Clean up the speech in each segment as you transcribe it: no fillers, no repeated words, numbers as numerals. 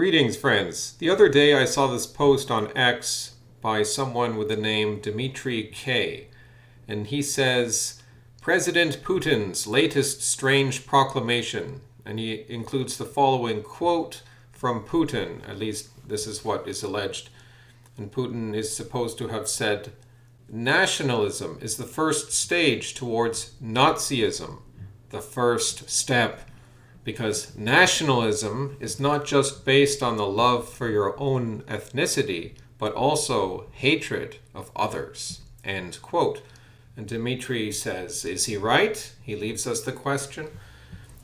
Greetings, friends. The other day I saw this post on X by someone with the name Dmitry K. And he says, President Putin's latest strange proclamation. And he includes the following quote from Putin, at least this is what is alleged. And Putin is supposed to have said, nationalism is the first stage towards Nazism, the first step. Because nationalism is not just based on the love for your own ethnicity, but also hatred of others. End quote. And Dmitry says, is he right? He leaves us the question.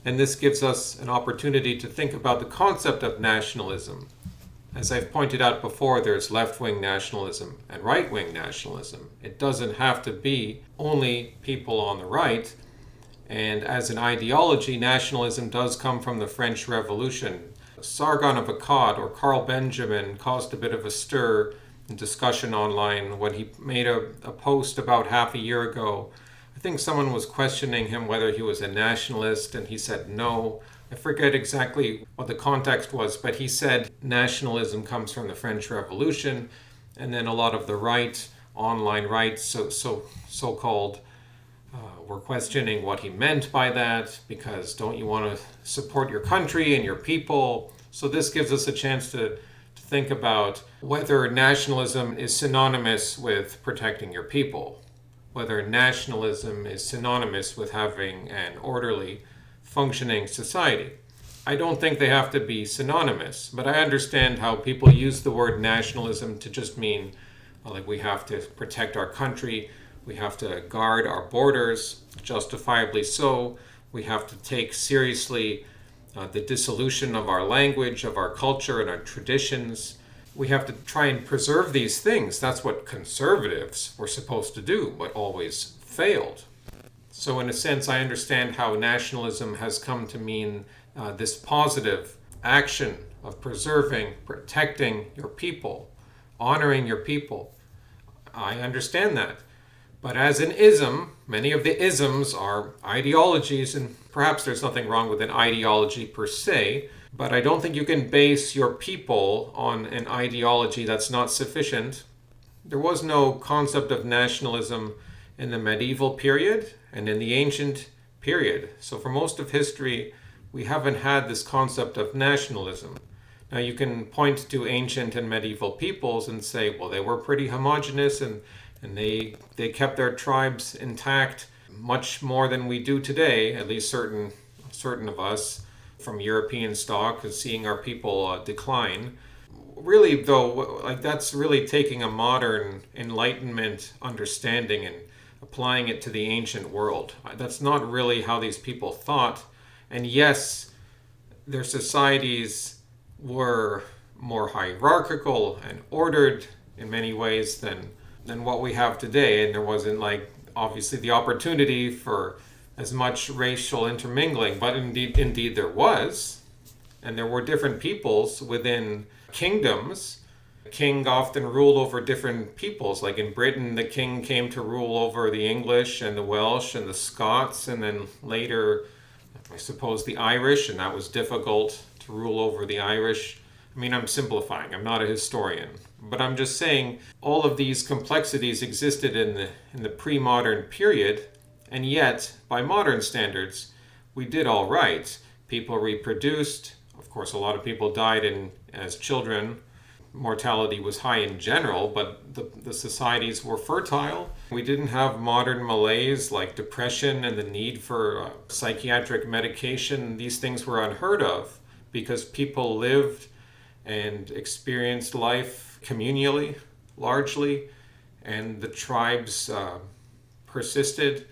And this gives us an opportunity to think about the concept of nationalism. As I've pointed out before, there's left-wing nationalism and right-wing nationalism. It doesn't have to be only people on the right. And as an ideology, nationalism does come from the French Revolution. Sargon of Akkad, or Carl Benjamin, caused a bit of a stir in discussion online when he made a post about half a year ago. I think someone was questioning him whether he was a nationalist, and he said no. I forget exactly what the context was, but he said nationalism comes from the French Revolution, and then a lot of the right, online right, so-called, were questioning what he meant by that, because don't you want to support your country and your people? So this gives us a chance to think about whether nationalism is synonymous with protecting your people, whether nationalism is synonymous with having an orderly, functioning society. I don't think they have to be synonymous, but I understand how people use the word nationalism to just mean like we have to protect our country, we have to guard our borders, justifiably so. We have to take seriously the dissolution of our language, of our culture, and our traditions. We have to try and preserve these things. That's what conservatives were supposed to do, but always failed. So in a sense, I understand how nationalism has come to mean this positive action of preserving, protecting your people, honoring your people. I understand that. But as an ism, many of the isms are ideologies, and perhaps there's nothing wrong with an ideology per se, but I don't think you can base your people on an ideology that's not sufficient. There was no concept of nationalism in the medieval period and in the ancient period. So for most of history, we haven't had this concept of nationalism. Now you can point to ancient and medieval peoples and say, well, they were pretty homogeneous and they kept their tribes intact much more than we do today, at least certain of us from European stock, seeing our people decline. Really, though, like that's really taking a modern Enlightenment understanding and applying it to the ancient world. That's not really how these people thought. And yes, their societies were more hierarchical and ordered in many ways than what we have today, and there wasn't obviously the opportunity for as much racial intermingling, but indeed there was, and there were different peoples within kingdoms. The king often ruled over different peoples. Like in Britain, the king came to rule over the English and the Welsh and the Scots, and then later, I suppose, the Irish, and that was difficult to rule over the Irish. I mean, I'm simplifying. I'm not a historian. But I'm just saying all of these complexities existed in the pre-modern period, and yet, by modern standards, we did all right. People reproduced. Of course, a lot of people died as children. Mortality was high in general, but the societies were fertile. We didn't have modern malaise like depression and the need for psychiatric medication. These things were unheard of because people lived and experienced life communally, largely, and the tribes persisted.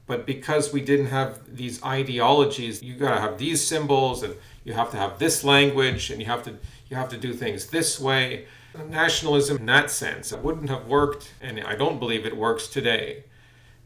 But because we didn't have these ideologies, you gotta have these symbols, and you have to have this language, and you have to do things this way. Nationalism, in that sense, wouldn't have worked, and I don't believe it works today,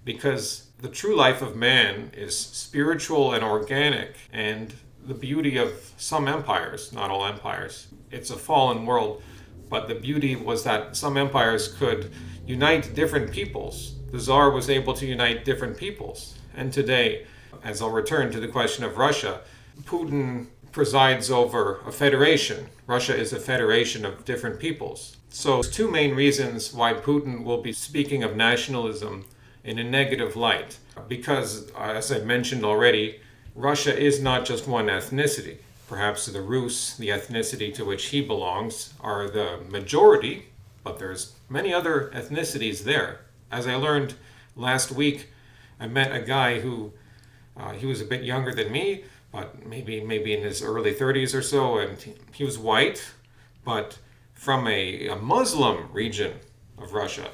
because the true life of man is spiritual and organic, and the beauty of some empires, not all empires, it's a fallen world, but the beauty was that some empires could unite different peoples. The Tsar was able to unite different peoples. And today, as I'll return to the question of Russia, Putin presides over a federation. Russia is a federation of different peoples. So there's two main reasons why Putin will be speaking of nationalism in a negative light. Because, as I mentioned already, Russia is not just one ethnicity. Perhaps the Rus, the ethnicity to which he belongs, are the majority, but there's many other ethnicities there. As I learned last week, I met a guy who, he was a bit younger than me, but maybe in his early 30s or so, and he was white, but from a Muslim region of Russia.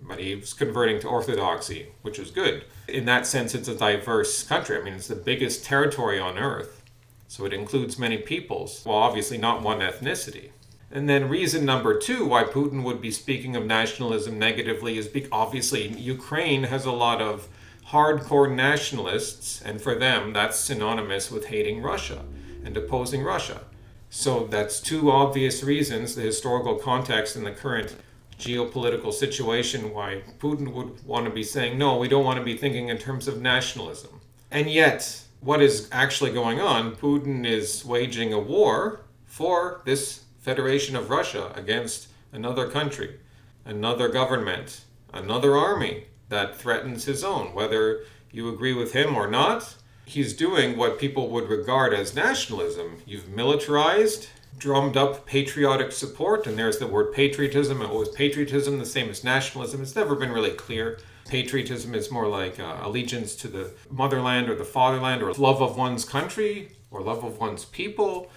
But he was converting to Orthodoxy, which is good. In that sense, it's a diverse country. I mean, it's the biggest territory on earth, so it includes many peoples. Well, obviously not one ethnicity. And then reason number two why Putin would be speaking of nationalism negatively is obviously Ukraine has a lot of hardcore nationalists, and for them that's synonymous with hating Russia and opposing Russia. So that's two obvious reasons, the historical context and the current geopolitical situation, why Putin would want to be saying, no, we don't want to be thinking in terms of nationalism. And yet, what is actually going on? Putin is waging a war for this Federation of Russia against another country, another government, another army that threatens his own. Whether you agree with him or not, he's doing what people would regard as nationalism. You've militarized, drummed up patriotic support, and there's the word patriotism. And was patriotism the same as nationalism? It's never been really clear. Patriotism is more like allegiance to the motherland or the fatherland, or love of one's country or love of one's people.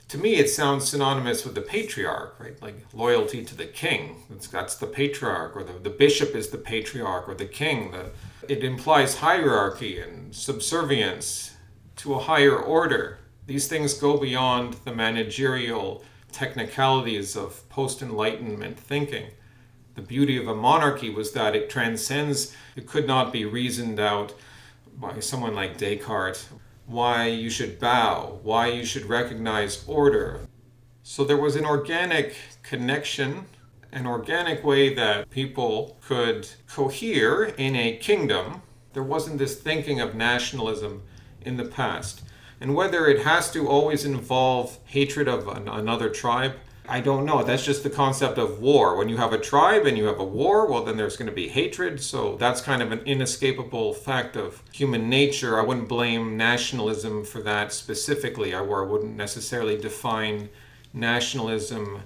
To me, it sounds synonymous with the patriarch, right? Like loyalty to the king. That's the patriarch, or the bishop is the patriarch, or the king. It implies hierarchy and subservience to a higher order. These things go beyond the managerial technicalities of post-Enlightenment thinking. The beauty of a monarchy was that it transcends, it could not be reasoned out by someone like Descartes, why you should bow, why you should recognize order. So there was an organic connection, an organic way that people could cohere in a kingdom. There wasn't this thinking of nationalism in the past. And whether it has to always involve hatred of another tribe, I don't know. That's just the concept of war. When you have a tribe and you have a war, well, then there's going to be hatred. So that's kind of an inescapable fact of human nature. I wouldn't blame nationalism for that specifically. I wouldn't necessarily define nationalism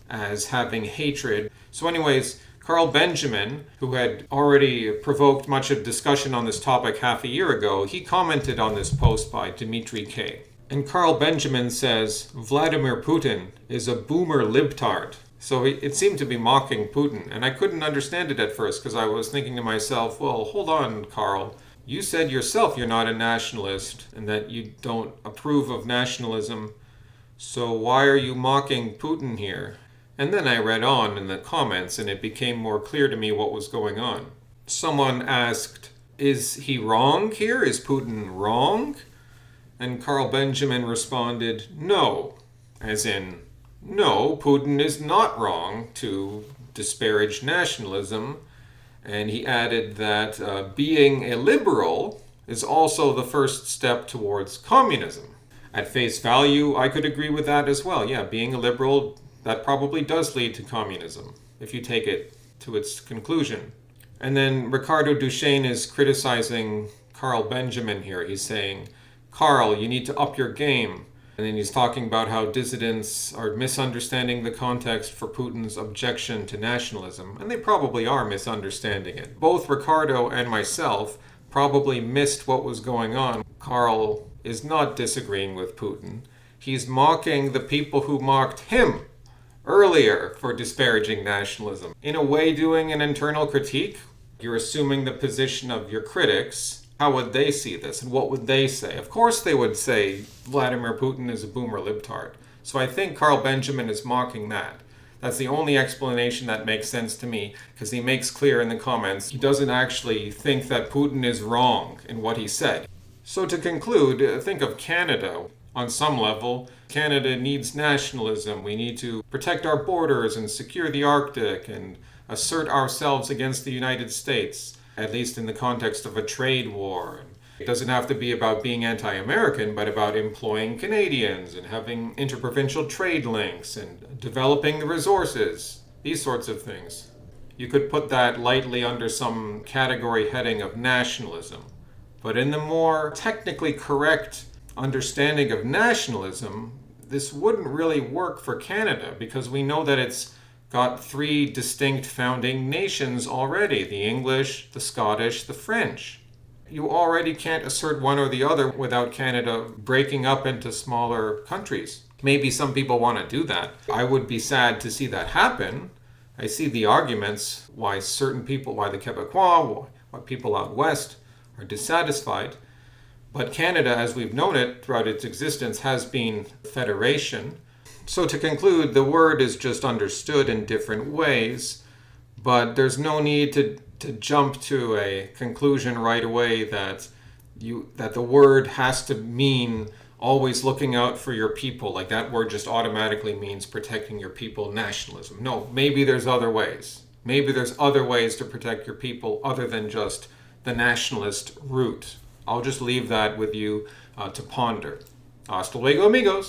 as having hatred. So anyways, Carl Benjamin, who had already provoked much of discussion on this topic half a year ago, he commented on this post by Dmitry K. And Carl Benjamin says, Vladimir Putin is a boomer libtard. So it seemed to be mocking Putin. And I couldn't understand it at first because I was thinking to myself, well, hold on, Carl. You said yourself you're not a nationalist and that you don't approve of nationalism. So why are you mocking Putin here? And then I read on in the comments and it became more clear to me what was going on. Someone asked, is he wrong here? Is Putin wrong? And Carl Benjamin responded, no. As in, no, Putin is not wrong to disparage nationalism. And he added that being a liberal is also the first step towards communism. At face value, I could agree with that as well. Yeah, being a liberal, that probably does lead to communism, if you take it to its conclusion. And then Ricardo Duchesne is criticizing Carl Benjamin here. He's saying, Carl, you need to up your game. And then he's talking about how dissidents are misunderstanding the context for Putin's objection to nationalism. And they probably are misunderstanding it. Both Ricardo and myself probably missed what was going on. Carl is not disagreeing with Putin. He's mocking the people who mocked him earlier for disparaging nationalism. In a way, doing an internal critique. You're assuming the position of your critics. How would they see this? And what would they say? Of course they would say Vladimir Putin is a boomer libtard. So I think Carl Benjamin is mocking that. That's the only explanation that makes sense to me, because he makes clear in the comments he doesn't actually think that Putin is wrong in what he said. So to conclude, think of Canada. On some level, Canada needs nationalism. We need to protect our borders and secure the Arctic and assert ourselves against the United States, at least in the context of a trade war. It doesn't have to be about being anti-American, but about employing Canadians and having interprovincial trade links and developing the resources, these sorts of things. You could put that lightly under some category heading of nationalism. But in the more technically correct understanding of nationalism, this wouldn't really work for Canada because we know that it's got three distinct founding nations already: the English, the Scottish, the French. You already can't assert one or the other without Canada breaking up into smaller countries. Maybe some people want to do that. I would be sad to see that happen. I see the arguments why certain people, why the Quebecois, why people out west are dissatisfied. But Canada, as we've known it throughout its existence, has been federation. So to conclude, the word is just understood in different ways, but there's no need to jump to a conclusion right away that the word has to mean always looking out for your people, like that word just automatically means protecting your people, nationalism. No, maybe there's other ways. Maybe there's other ways to protect your people other than just the nationalist route. I'll just leave that with you to ponder. Hasta luego, amigos.